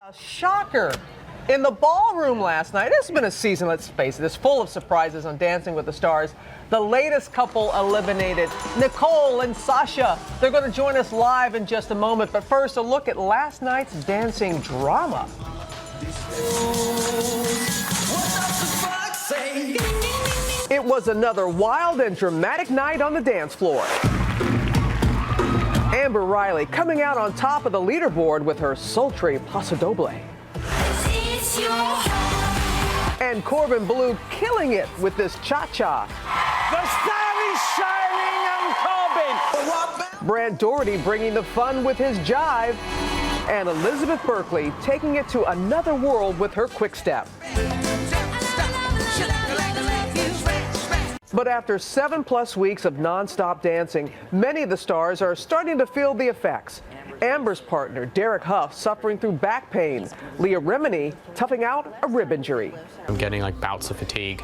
A shocker in the ballroom last night. This has been a season, let's face it, it's full of surprises on Dancing with the Stars. The latest couple eliminated, Nicole and Sasha. They're going to join us live in just a moment. But first, a look at last night's dancing drama. It was another wild and dramatic night on the dance floor. Amber Riley coming out on top of the leaderboard with her sultry Paso Doble. And Corbin Blue killing it with this cha-cha. The sun is shining on Corbin. Brad Doherty bringing the fun with his jive. And Elizabeth Berkley taking it to another world with her quick step. But after 7+ weeks of non-stop dancing, many of the stars are starting to feel the effects. Amber's partner, Derek Huff, suffering through back pain. Leah Remini toughing out a rib injury. I'm getting like bouts of fatigue,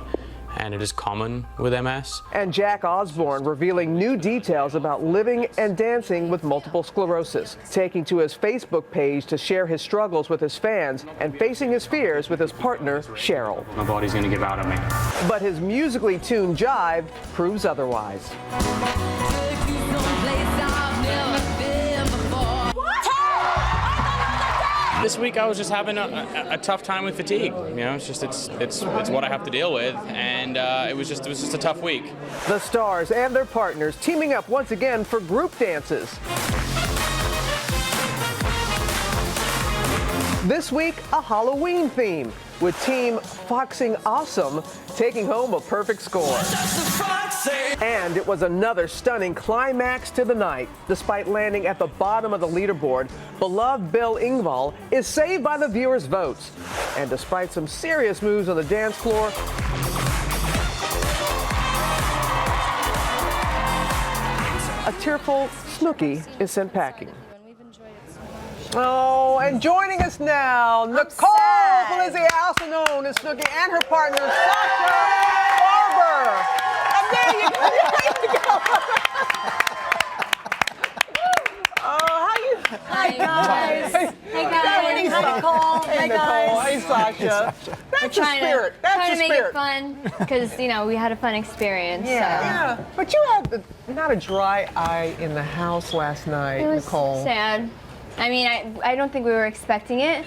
and it is common with MS. And Jack Osbourne revealing new details about living and dancing with multiple sclerosis, taking to his Facebook page to share his struggles with his fans and facing his fears with his partner, Cheryl. My body's gonna give out on me. But his musically tuned jive proves otherwise. This week I was just having a tough time with fatigue. You know, it's what I have to deal with, and it was just a tough week. The stars and their partners teaming up once again for group dances. This week, a Halloween theme, with Team Foxing Awesome taking home a perfect score. And it was another stunning climax to the night. Despite landing at the bottom of the leaderboard, beloved Bill Engvall is saved by the viewers' votes. And despite some serious moves on the dance floor, a tearful Snooki is sent packing. Oh, and joining us now, Nicole, Polizzi, also known as Snooki, and her partner, Sasha Farber. And there you go. Oh, how you? Hi, guys. Hey, guys. Hi, Nicole. Hey, guys. Hey, Sasha. That's the spirit. Trying to make it fun, because, you know, we had a fun experience. Yeah. So. But you had not a dry eye in the house last night, It was Nicole. sad. I mean, I don't think we were expecting it.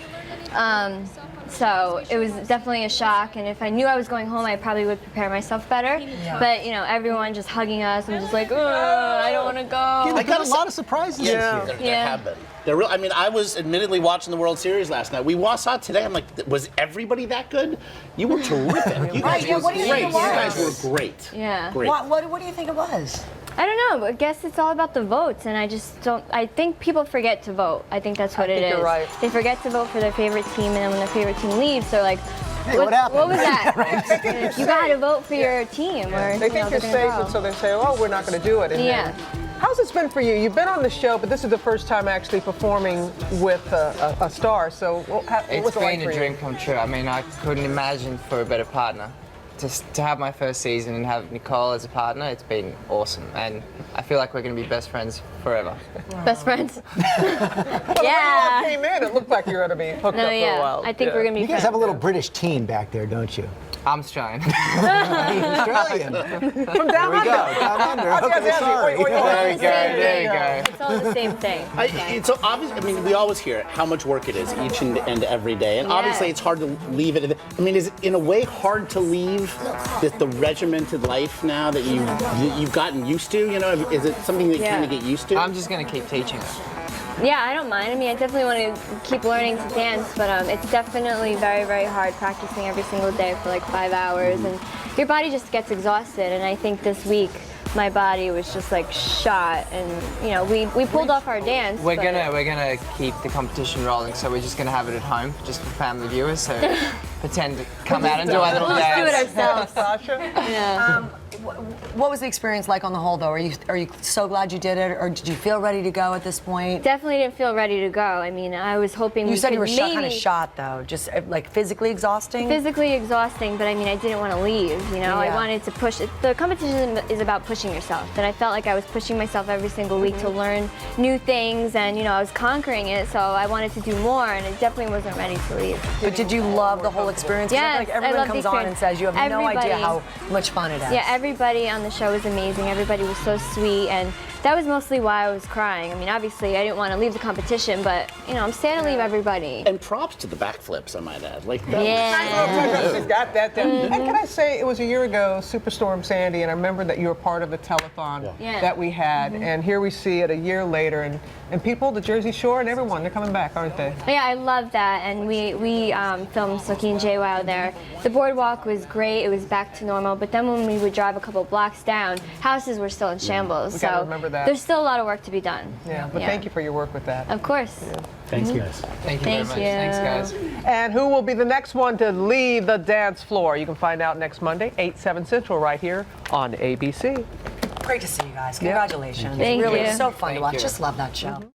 So it was definitely a shock, and if I knew I was going home, I probably would prepare myself better. Yeah. But, you know, everyone just hugging us and just like, I don't want to go. I got a lot of surprises this year. There have been. They're real. I mean, I was admittedly watching the World Series last night. We saw it today. I'm like, was everybody that good? You were terrific. You guys were what do you great. think You it guys was? were great. Yeah. Great. What do you think it was? I don't know, but I guess it's all about the votes, and I just don't. I think people forget to vote. I think that's what it is. You're right. They forget to vote for their favorite team, and then when their favorite team leaves, they're like, Hey, what happened? What was that? You got to vote for your team. Or, They think you're safe, and so they say, oh, we're not going to do it. And then, how's this been for you? You've been on the show, but this is the first time actually performing with a star. So what was it like for you? It's been a dream come true. I mean, I couldn't imagine for a better partner. Just to have my first season and have Nicole as a partner, it's been awesome. And I feel like we're going to be best friends forever. Best friends? Well, Yeah. when you all came in, it looked like you were going to be hooked up for a while. I think we're going to be You guys have a little British teen back there, don't you? I'm Australian. Australian. From down There we go. under. Down under. I was gonna Okay, ask you, sorry. wait, There we go, there we go. It's all the same thing. It's so obvious. I mean, we always hear how much work it is each and every day, and obviously it's hard to leave it. I mean, is it in a way hard to leave the regimented life now that you've gotten used to? You know, is it something that you kind of get used to? I'm just going to keep teaching it. Yeah, I don't mind. I mean, I definitely want to keep learning to dance, but it's definitely very, very hard practicing every single day for like 5 hours, and your body just gets exhausted. And I think this week, my body was just like shot, and you know, we pulled off our dance. We're gonna keep the competition rolling, so we're just gonna have it at home, just for family viewers. So pretend to come out and do our little We'll just do it dance. ourselves. Sasha? Yeah. what was the experience like on the whole, though? Are you so glad you did it, or did you feel ready to go at this point? Definitely didn't feel ready to go. I mean, I was hoping You said you were maybe kind of shot, though, just like physically exhausting. physically exhausting, but I mean, I didn't want to leave. You know, I Yeah. wanted to push. The competition is about pushing yourself, and I felt like I was pushing myself every single week to learn new things, and you know, I was conquering it. So I wanted to do more, and I definitely wasn't ready to leave. But did you love the whole experience? 'Cause I feel Yes, like I everyone love the comes on and experience. says you have no idea Everybody. how much fun it is. Yeah, everybody on the show was amazing. Everybody was so sweet, and that was mostly why I was crying. I mean, obviously, I didn't want to leave the competition, but you know, I'm sad to leave everybody. And props to the backflips, I might add. Like that Yeah. She's got that down. And can I say, it was a year ago, Superstorm Sandy, and I remember that you were part of the telethon Yeah. that we had, and here we see it a year later, and people, the Jersey Shore and everyone, they're coming back, aren't they? Yeah, I love that, and we filmed Snooki and JWoww there. The boardwalk was great; it was back to normal. But then when we would drive a couple blocks down, houses were still in shambles. We so gotta remember that. there's still a lot of work to be done. Yeah, but thank you for your work with that. Of course. Thanks, guys. Thank you Thank very much. you. Thanks, guys. And who will be the next one to leave the dance floor? You can find out next Monday, 8/7 Central, right here on ABC. Great to see you guys. Congratulations. Thank really you. so fun to Thank watch. you. Just love that show.